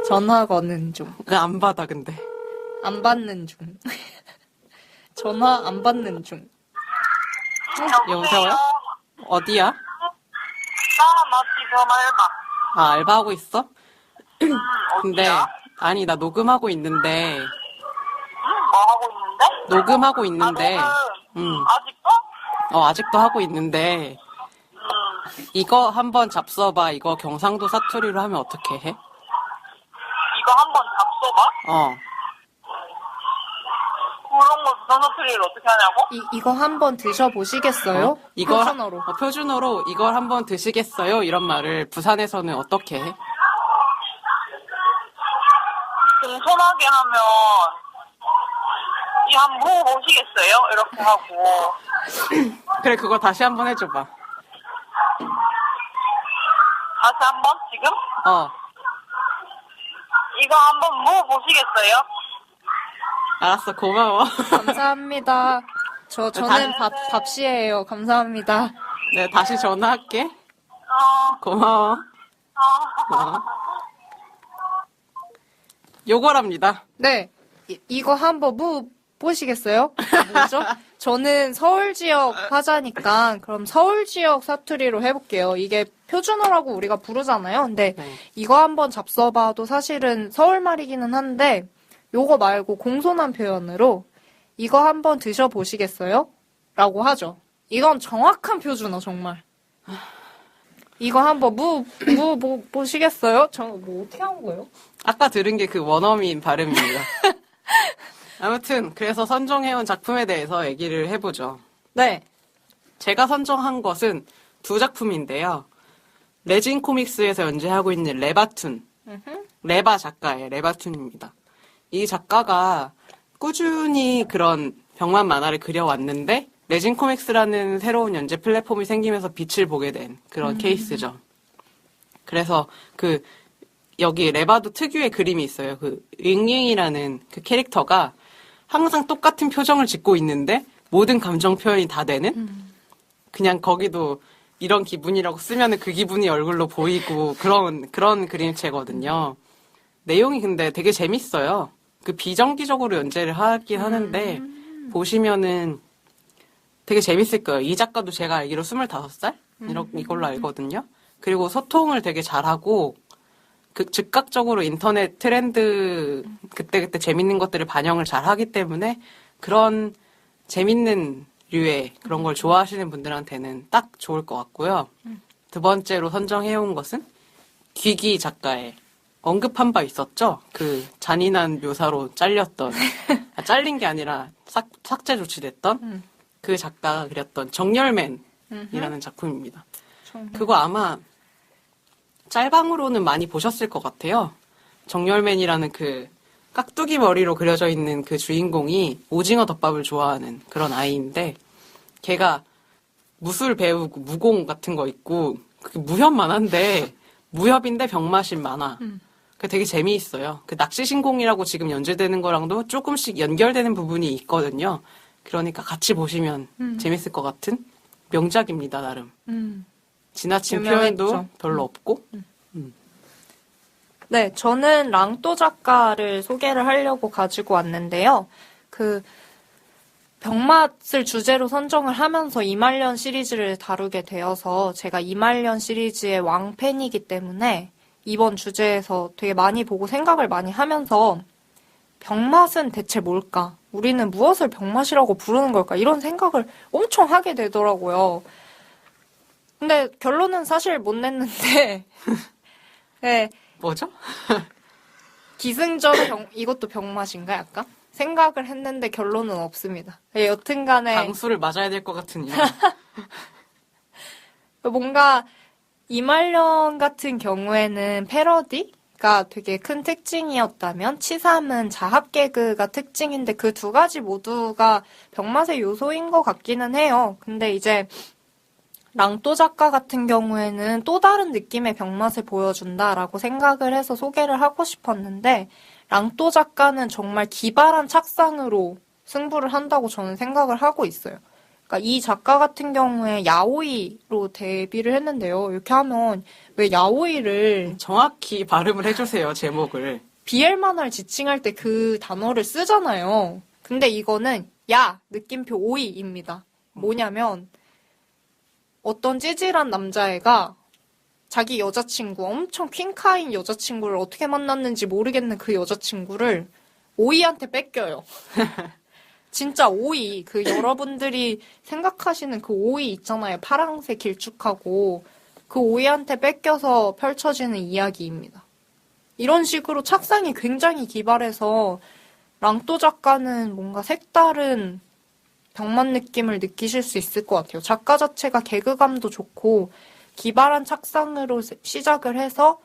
전화 거는 중. 안 받아, 근데. 안 받는 중. 전화 안 받는 중. 여보세요? 어디야? 나 지금 알바. 아, 알바하고 있어? 근데, 어디야? 아니, 나 녹음하고 있는데, 뭐 하고 있는데? 녹음하고 있는데, 아직도? 아직도 하고 있는데, 이거 한번 잡숴봐. 이거 경상도 사투리로 하면 어떻게 해? 이거 한번 잡숴봐? 그런 거 전화트리를 어떻게 하냐고? 이거 한번 드셔보시겠어요? 이거 표준어로. 표준어로 이걸 한번 드시겠어요? 이런 말을 부산에서는 어떻게 해? 공손하게 하면 이 한번 먹어보시겠어요? 이렇게 하고 그래, 그거 다시 한번 해줘봐. 다시 한번 지금? 이거 한번 먹어보시겠어요? 알았어, 고마워. 감사합니다. 저는 밥씨예요. 감사합니다. 네, 다시 전화할게. 고마워. 요거랍니다. 네. 이거 한번 보시겠어요? 뭐죠? 저는 서울 지역 화자니까 그럼 서울 지역 사투리로 해볼게요. 이게 표준어라고 우리가 부르잖아요. 근데 네. 이거 한번 잡숴봐도 사실은 서울 말이기는 한데 요거 말고 공손한 표현으로 이거 한번 드셔보시겠어요? 라고 하죠. 이건 정확한 표준어 정말. 이거 한번 보시겠어요? 저 뭐 어떻게 한 거예요? 아까 들은 게 그 원어민 발음입니다. 아무튼 그래서 선정해온 작품에 대해서 얘기를 해보죠. 네. 제가 선정한 것은 두 작품인데요. 레진 코믹스에서 연재하고 있는 레바툰. 레바 작가의 레바툰입니다. 이 작가가 꾸준히 그런 병만 만화를 그려왔는데 레진 코믹스라는 새로운 연재 플랫폼이 생기면서 빛을 보게 된 그런 케이스죠. 그래서 여기 레바도 특유의 그림이 있어요. 윙윙이라는 그 캐릭터가 항상 똑같은 표정을 짓고 있는데 모든 감정 표현이 다 되는 그냥 거기도 이런 기분이라고 쓰면은 그 기분이 얼굴로 보이고 그런 그림체거든요. 내용이 근데 되게 재밌어요. 비정기적으로 연재를 하긴 하는데 보시면은 되게 재밌을 거예요. 이 작가도 제가 알기로 25살? 이걸로 알거든요. 그리고 소통을 되게 잘하고 즉각적으로 인터넷 트렌드 그때그때 재밌는 것들을 반영을 잘 하기 때문에 그런 재밌는 류의 그런 걸 좋아하시는 분들한테는 딱 좋을 것 같고요. 두 번째로 선정해온 것은 귀기 작가의 언급한 바 있었죠? 잔인한 묘사로 잘렸던, 잘린 게 아니라 삭제 조치됐던 그 작가가 그렸던 정열맨이라는 작품입니다. 그거 아마 짤방으로는 많이 보셨을 것 같아요. 정열맨이라는 깍두기 머리로 그려져 있는 그 주인공이 오징어 덮밥을 좋아하는 그런 아이인데 걔가 무술 배우고 무공 같은 거 있고 무협 만화인데 무협인데 병마신 만화. 되게 재미있어요. 낚시 신공이라고 지금 연재되는 거랑도 조금씩 연결되는 부분이 있거든요. 그러니까 같이 보시면 재밌을 것 같은 명작입니다, 나름. 지나친 유명했죠. 표현도 별로 없고. 네, 저는 랑또 작가를 소개를 하려고 가지고 왔는데요. 병맛을 주제로 선정을 하면서 이말년 시리즈를 다루게 되어서 제가 이말년 시리즈의 왕팬이기 때문에 이번 주제에서 되게 많이 보고 생각을 많이 하면서 병맛은 대체 뭘까? 우리는 무엇을 병맛이라고 부르는 걸까? 이런 생각을 엄청 하게 되더라고요. 근데 결론은 사실 못 냈는데 네. 뭐죠? 기승전 이것도 병맛인가 약간? 생각을 했는데 결론은 없습니다. 네, 여튼간에 강수를 맞아야 될 것 같은 이유. 뭔가 이말년 같은 경우에는 패러디가 되게 큰 특징이었다면 치삼은 자합 개그가 특징인데 그 두 가지 모두가 병맛의 요소인 것 같기는 해요. 근데 이제 랑또 작가 같은 경우에는 또 다른 느낌의 병맛을 보여준다라고 생각을 해서 소개를 하고 싶었는데 랑또 작가는 정말 기발한 착상으로 승부를 한다고 저는 생각을 하고 있어요. 그러니까 이 작가 같은 경우에 야오이로 데뷔를 했는데요. 이렇게 하면 왜 야오이를 정확히 발음을 해주세요, 제목을. BL 만화를 지칭할 때 그 단어를 쓰잖아요. 근데 이거는 야 느낌표 오이입니다. 뭐냐면 어떤 찌질한 남자애가 자기 여자친구, 엄청 퀸카인 여자친구를 어떻게 만났는지 모르겠는 그 여자친구를 오이한테 뺏겨요. 진짜 오이, 그 여러분들이 생각하시는 그 오이 있잖아요. 파랑색 길쭉하고 그 오이한테 뺏겨서 펼쳐지는 이야기입니다. 이런 식으로 착상이 굉장히 기발해서 랑또 작가는 뭔가 색다른 병맛 느낌을 느끼실 수 있을 것 같아요. 작가 자체가 개그감도 좋고 기발한 착상으로 시작을 해서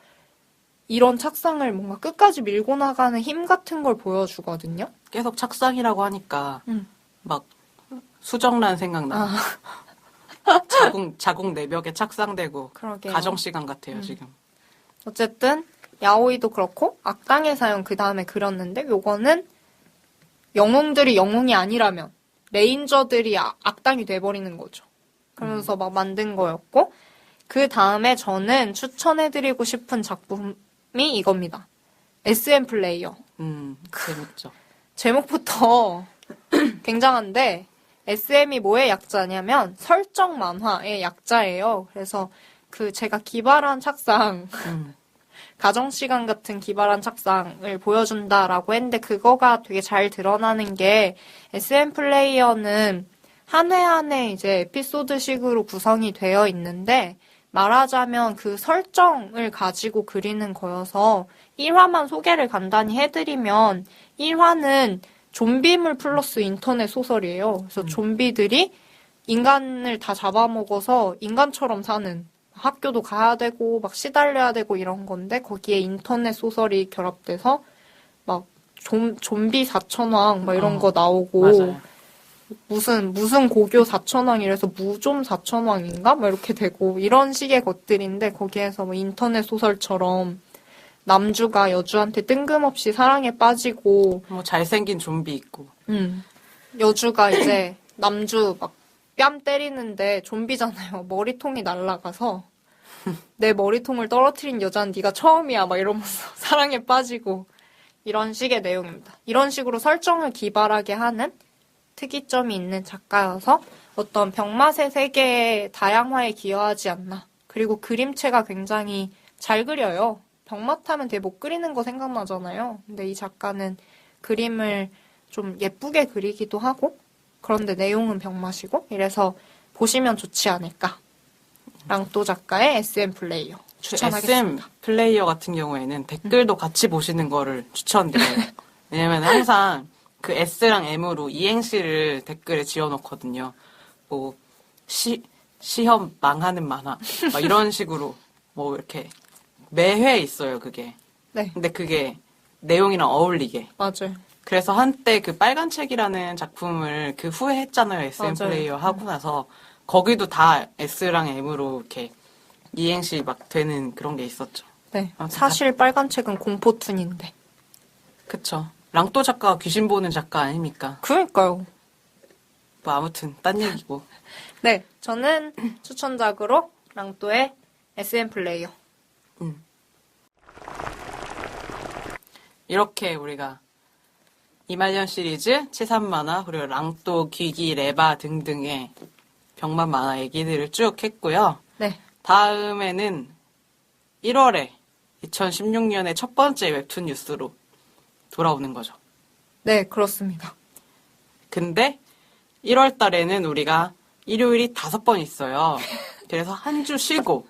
이런 착상을 뭔가 끝까지 밀고 나가는 힘 같은 걸 보여주거든요. 계속 착상이라고 하니까 막 수정란 생각나. 자궁 내벽에 착상되고 그러게요. 가정시간 같아요, 지금. 어쨌든 야오이도 그렇고 악당의 사연 그 다음에 그렸는데 요거는 영웅들이 영웅이 아니라면 레인저들이 악당이 돼버리는 거죠. 그러면서 막 만든 거였고 그 다음에 저는 추천해드리고 싶은 작품이 이겁니다. SM 플레이어. 재밌죠. 제목부터 굉장한데 SM이 뭐의 약자냐면 설정 만화의 약자예요. 그래서 그 제가 기발한 착상 가정시간 같은 기발한 착상을 보여준다라고 했는데 그거가 되게 잘 드러나는 게 SM 플레이어는 한 회 한 회 이제 에피소드식으로 구성이 되어 있는데 말하자면 그 설정을 가지고 그리는 거여서 1화만 소개를 간단히 해드리면 1화는 좀비물 플러스 인터넷 소설이에요. 그래서 좀비들이 인간을 다 잡아먹어서 인간처럼 사는 학교도 가야 되고 막 시달려야 되고 이런 건데 거기에 인터넷 소설이 결합돼서 막 좀비 사천왕 막 이런 거 나오고 맞아요. 무슨 고교 사천왕 이래서 무좀 사천왕인가 막 이렇게 되고 이런 식의 것들인데 거기에서 뭐 인터넷 소설처럼 남주가 여주한테 뜬금없이 사랑에 빠지고 뭐 잘생긴 좀비 있고. 여주가 이제 남주 막 뺨 때리는데 좀비잖아요. 머리통이 날아가서 내 머리통을 떨어뜨린 여자는 네가 처음이야 막 이러면서 사랑에 빠지고 이런 식의 내용입니다. 이런 식으로 설정을 기발하게 하는 특이점이 있는 작가여서 어떤 병맛의 세계의 다양화에 기여하지 않나. 그리고 그림체가 굉장히 잘 그려요. 병맛 하면 되게 못 그리는 거 생각나잖아요. 근데 이 작가는 그림을 좀 예쁘게 그리기도 하고 그런데 내용은 병맛이고 이래서 보시면 좋지 않을까. 랑또 작가의 SM 플레이어 추천하겠습니다. SM 플레이어 같은 경우에는 댓글도 같이 보시는 거를 추천드려요. 왜냐면 항상 그 S랑 M으로 이행시를 댓글에 지어놓거든요. 뭐 시험 망하는 만화 막 이런 식으로 뭐 이렇게 매회 있어요, 그게. 네, 근데 그게 내용이랑 어울리게. 맞아요. 그래서 한때 그 빨간 책이라는 작품을 그 후에 했잖아요. SM 맞아요. 플레이어 하고 나서 거기도 다 S랑 M으로 이렇게 이행시 막 되는 그런 게 있었죠. 네, 아무튼 사실 빨간 책은 공포툰인데. 그쵸. 랑또 작가가 귀신 보는 작가 아닙니까? 그러니까요. 뭐 아무튼 딴 얘기고. 네, 저는 추천작으로 랑또의 SM 플레이어. 이렇게 우리가 이말년 시리즈, 치산 만화, 그리고 랑또, 귀기, 레바 등등의 병맛 만화 얘기들을 쭉 했고요. 네, 다음에는 1월에 2016년의 첫 번째 웹툰 뉴스로 돌아오는 거죠. 네, 그렇습니다. 근데 1월 달에는 우리가 일요일이 5번 있어요. 그래서 한 주 쉬고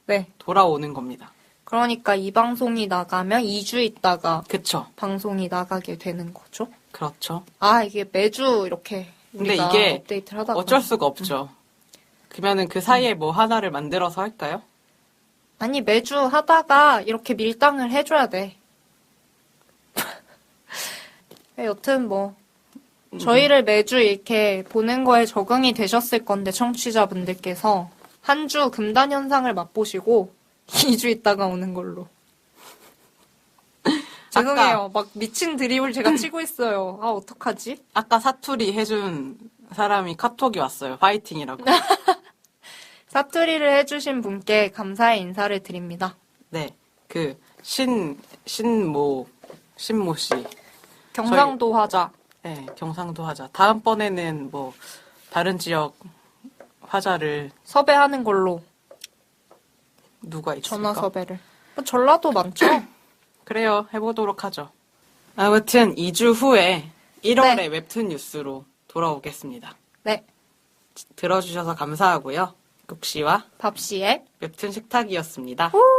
네, 돌아오는 겁니다. 그러니까 이 방송이 나가면 2주 있다가 그쵸? 방송이 나가게 되는 거죠. 그렇죠. 아, 이게 매주 이렇게 근데 우리가 이게 업데이트를 하다가 어쩔 수가 없죠. 그러면은 그 사이에 뭐 하나를 만들어서 할까요? 아니, 매주 하다가 이렇게 밀당을 해줘야 돼. 여튼 뭐 저희를 매주 이렇게 보는 거에 적응이 되셨을 건데 청취자분들께서 한 주 금단 현상을 맛보시고 2주 있다가 오는 걸로. 죄송해요. 막 미친 드립을 제가 치고 있어요. 아, 어떡하지? 아까 사투리 해준 사람이 카톡이 왔어요. 파이팅이라고. 사투리를 해주신 분께 감사의 인사를 드립니다. 네. 신모 씨. 경상도 화자. 네, 경상도 화자. 다음번에는 뭐, 다른 지역 화자를 섭외하는 걸로. 누가 있을까? 전화 섭외를. 뭐 전라도 많죠? 그래요. 해보도록 하죠. 아무튼 2주 후에 1월에 네. 웹툰 뉴스로 돌아오겠습니다. 네. 들어주셔서 감사하고요. 국씨와 밥씨의 웹툰 식탁이었습니다. 후!